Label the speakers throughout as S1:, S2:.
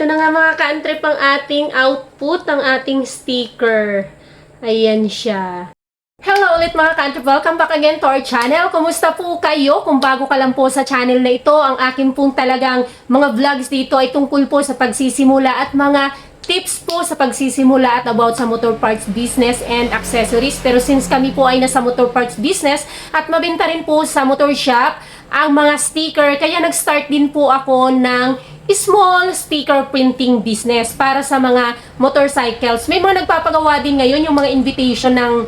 S1: Ito na nga mga ka-antrip ang ating output, ang ating sticker. Ayan siya. Hello ulit mga ka-antrip, welcome back again to our channel. Kumusta po kayo? Kung bago ka lang po sa channel na ito, ang akin pong talagang mga vlogs dito ay tungkol po sa pagsisimula at mga tips po sa pagsisimula at about sa motor parts business and accessories. Pero since kami po ay nasa motor parts business at mabenta rin po sa motor shop ang mga sticker, kaya nag-start din po ako ng small sticker printing business para sa mga motorcycles. May mga nagpapagawa din ngayon yung mga invitation ng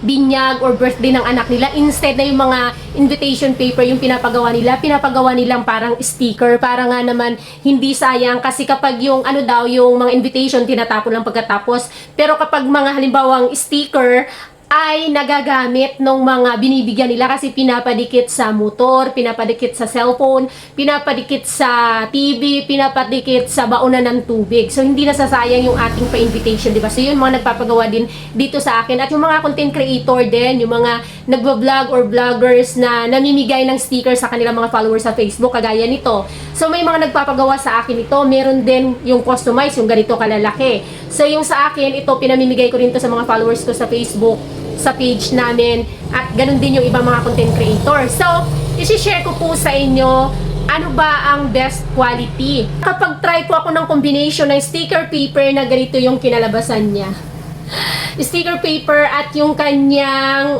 S1: binyag or birthday ng anak nila. Instead na yung mga invitation paper yung pinapagawa nilang parang sticker para nga naman hindi sayang, kasi kapag yung ano daw yung mga invitation tinatapon lang pagkatapos, pero kapag mga halimbawang sticker ay nagagamit ng mga binibigyan nila kasi pinapadikit sa motor, pinapadikit sa cellphone, pinapadikit sa TV, pinapadikit sa baunan ng tubig. So, hindi nasasayang yung ating pa-invitation, diba? So, yun mga nagpapagawa din dito sa akin. At yung mga content creator din, yung mga nagbablog or vloggers na namimigay ng sticker sa kanilang mga followers sa Facebook, kagaya nito. So, may mga nagpapagawa sa akin ito. Meron din yung customize, yung ganito kalalaki. So, yung sa akin, ito pinamimigay ko rin to sa mga followers ko sa Facebook, sa page namin, at ganun din yung ibang mga content creator. So, isi-share ko po sa inyo ano ba ang best quality. Kapag try po ako ng combination ng sticker paper na ganito yung kinalabasan niya. Sticker paper at yung kanyang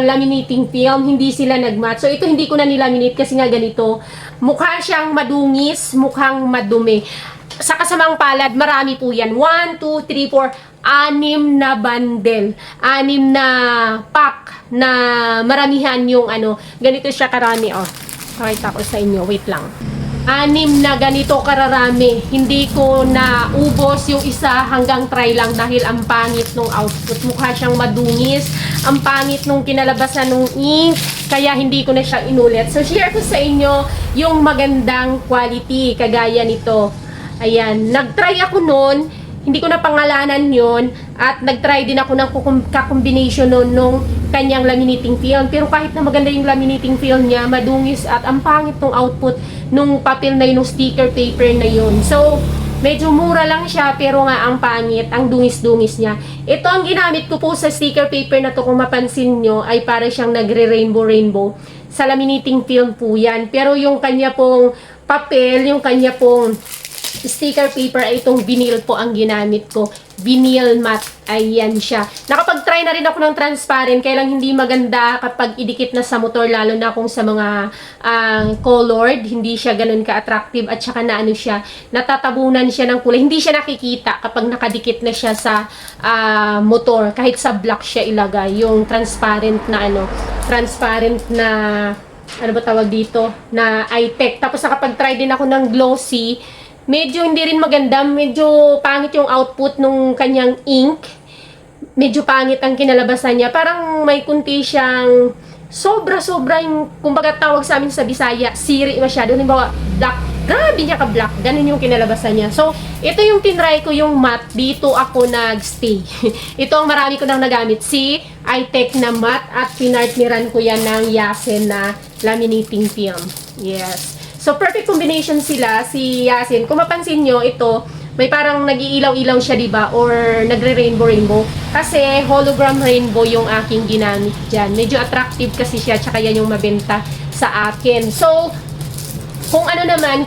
S1: laminating film, hindi sila nagmatch. So, ito hindi ko na nilaminate kasi nga ganito. Mukha siyang madungis, mukhang madumi. Sa kasamang palad, marami po yan. 1, 2, 3, 4, 6 na bundle, 6 na pack na maramihan yung ganito siya karami. Pakita ko sa inyo, wait lang. 6 na ganito kararami. Hindi ko na ubos yung isa, hanggang try lang dahil ang pangit nung output. Mukha siyang madungis, ang pangit nung kinalabasan nung ink, kaya hindi ko na siya inulit. So, share ko sa inyo yung magandang quality, kagaya nito. Ayan, nag-try ako noon. Hindi ko na pangalanan yon, at nag-try din ako ng kakombination nung kanyang laminating film. Pero kahit na maganda yung laminating film niya, madungis at ang pangit ng output nung papel na yun, nung sticker paper na yun. So, medyo mura lang siya, pero nga ang pangit, ang dungis-dungis niya. Ito ang ginamit ko po sa sticker paper na to, kung mapansin nyo, ay para siyang nagre-rainbow-rainbow. Sa laminating film po yan. Pero yung kanya pong papel, yung kanya pong sticker paper ay itong vinyl po ang ginamit ko. Vinyl matte. Ayan siya. Nakapag-try na rin ako ng transparent, kaya lang hindi maganda kapag idikit na sa motor, lalo na kung sa mga colored. Hindi siya ganun ka-attractive, at saka na siya, natatabunan siya ng kulay. Hindi siya nakikita kapag nakadikit na siya sa motor. Kahit sa black siya ilagay. Yung transparent na transparent na ano ba tawag dito? Na iTech. Tapos nakapag-try din ako ng glossy. Medyo hindi rin maganda, medyo pangit yung output nung kanyang ink. Medyo pangit ang kinalabasan niya. Parang may kunti siyang sobra-sobra yung, kumbaga tawag sa amin sa Bisaya, siri masyado. Halimbawa, black, grabe niya ka-black. Ganun yung kinalabasan niya. So, ito yung tinry ko, yung matte. Dito ako nag-stay. Ito ang marami ko nang nagamit. Si iTech na matte, at pinartneran ko yan ng Yasen na laminating film. Yes. So, perfect combination sila, si Yasen. Kung mapansin nyo, ito, may parang nag-iilaw-ilaw siya, diba? Or nagre-rainbow-rainbow. Kasi hologram rainbow yung aking ginamit dyan. Medyo attractive kasi siya, tsaka yan yung mabenta sa akin. So, kung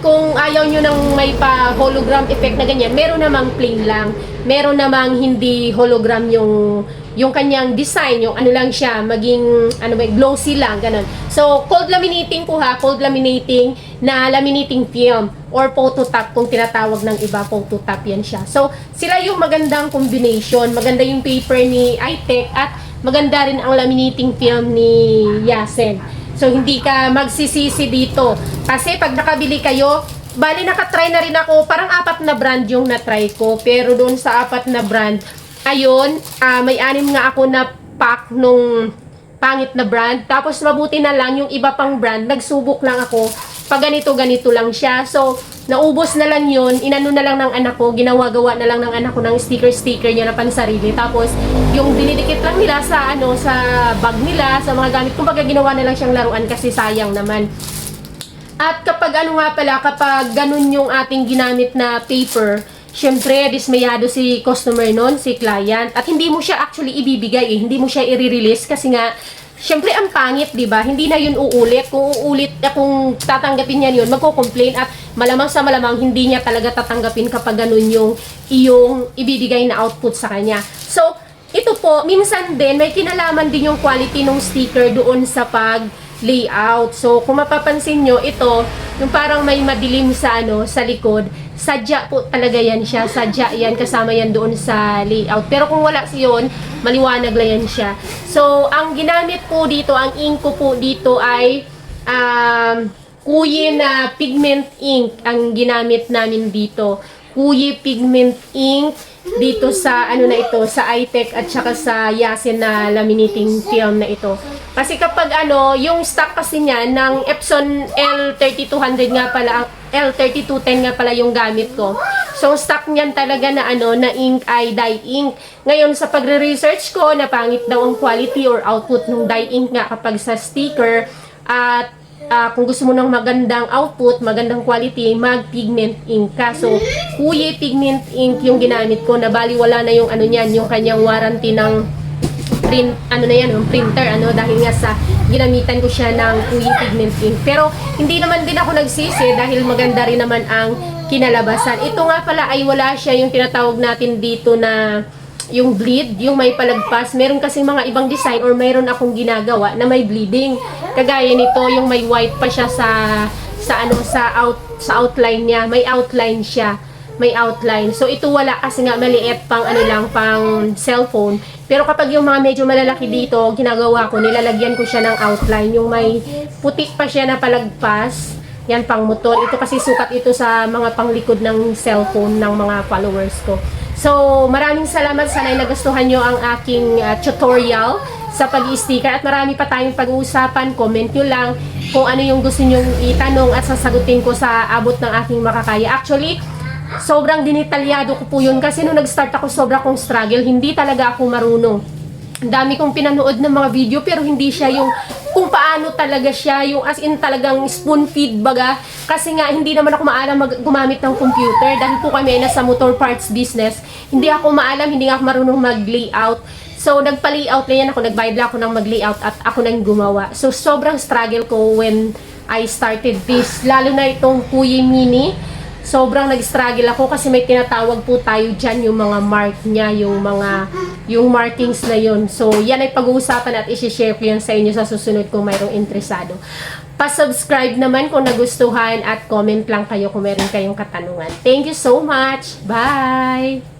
S1: kung ayaw nyo nang may pa-hologram effect na ganyan, meron namang plain lang. Meron namang hindi hologram yung kanyang design, yung lang siya, maging glossy lang, ganun. So, cold laminating po cold laminating na laminating film or phototop kung tinatawag ng iba, phototop yan siya. So, sila yung magandang combination. Maganda yung paper ni iTech at maganda rin ang laminating film ni Yasen. So, hindi ka magsisisi dito. Kasi pag nakabili kayo, bali nakatry na rin ako, parang 4 na brand yung natry ko. Pero doon sa 4 na brand, ayun, may 6 nga ako na pack nung pangit na brand. Tapos mabuti na lang yung iba pang brand, nagsubok lang ako. Pag ganito lang siya. So, naubos na lang yun, inano na lang ng anak ko, ginawa-gawa na lang ng anak ko ng sticker niya na pansarili. Tapos, yung dinidikit lang nila sa sa bag nila, sa mga gamit. Kumbaga, ginawa na lang siyang laruan kasi sayang naman. At kapag ano nga pala, kapag ganun yung ating ginamit na paper, syempre, dismayado si customer nun, si client. At hindi mo siya actually ibibigay eh. Hindi mo siya i-release kasi nga, syempre ang pangit, di ba? Hindi na yun uulit. Kung uulit, kung tatanggapin niya yun, magko-complain at malamang sa malamang hindi niya talaga tatanggapin kapag ganun yung iyong ibibigay na output sa kanya. So, ito po, minsan din, may kinalaman din yung quality ng sticker doon sa pag-layout. So, kung mapapansin nyo, ito, yung parang may madilim sa, sa likod, sadya po talaga yan siya. Sadya yan, kasama yan doon sa layout. Pero kung wala yun, maliwanag lang yan siya. So, ang ginamit po dito, ang ink ko po dito ay Kuyi na pigment ink ang ginamit namin dito. Kuyi pigment ink dito sa na ito, sa iTech at saka sa Yasin na laminating film na ito. Kasi kapag yung stock kasi niya ng Epson L3200 nga pala, L3210 nga pala yung gamit ko. So stock niyan talaga na na ink ay dye ink. Ngayon sa pagre-research ko na pangit daw ang quality or output ng dye ink nga kapag sa sticker at kung gusto mo ng magandang output, magandang quality, mag-pigment ink ka. So, Kuyi pigment ink yung ginamit ko, na bali wala na yung niyan, yung kanyang warranty ng print, yung printer, dahil nga sa ginamitan ko siya ng Kuyi pigment ink. Pero, hindi naman din ako nagsisi dahil maganda rin naman ang kinalabasan. Ito nga pala ay wala siya yung tinatawag natin dito na yung bleed, yung may palagpas. Meron kasi mga ibang design or mayroon akong ginagawa na may bleeding. Kagaya nito, yung may white pa siya sa outline niya. May outline siya. May outline. So ito wala kasi nga maliit pang pang cellphone. Pero kapag yung mga medyo malalaki dito, ginagawa ko, nilalagyan ko siya ng outline. Yung may putik pa siya na palagpas. Yan pang motor. Ito kasi sukat ito sa mga panglikod ng cellphone ng mga followers ko. So, maraming salamat. Sana'y nagustuhan nyo ang aking tutorial sa pag-i-sticker. At marami pa tayong pag-uusapan. Comment nyo lang kung ano yung gusto nyo itanong at sasagutin ko sa abot ng aking makakaya. Actually, sobrang dinetalyado ko po yun. Kasi nung nag-start ako, sobrang kong struggle. Hindi talaga ako marunong. Ang dami kong pinanood ng mga video pero hindi siya yung kung paano talaga siya, yung as in talagang spoon feed baga. Kasi nga hindi naman ako maalam gumamit ng computer dahil po kami nasa motor parts business. Hindi ako maalam, hindi nga ako marunong mag-layout. So nagpa-layout na yan ako, nagbayad lang ako ng mag-layout at ako nang gumawa. So sobrang struggle ko when I started this, lalo na itong Kuyi Mini. Sobrang nag-struggle ako kasi may tinatawag po tayo dyan yung mga mark niya, yung markings na yun. So, yan ay pag-uusapan at isi-share ko yan sa inyo sa susunod kung mayroong interesado. Pa-subscribe naman kung nagustuhan at comment lang kayo kung meron kayong katanungan. Thank you so much! Bye!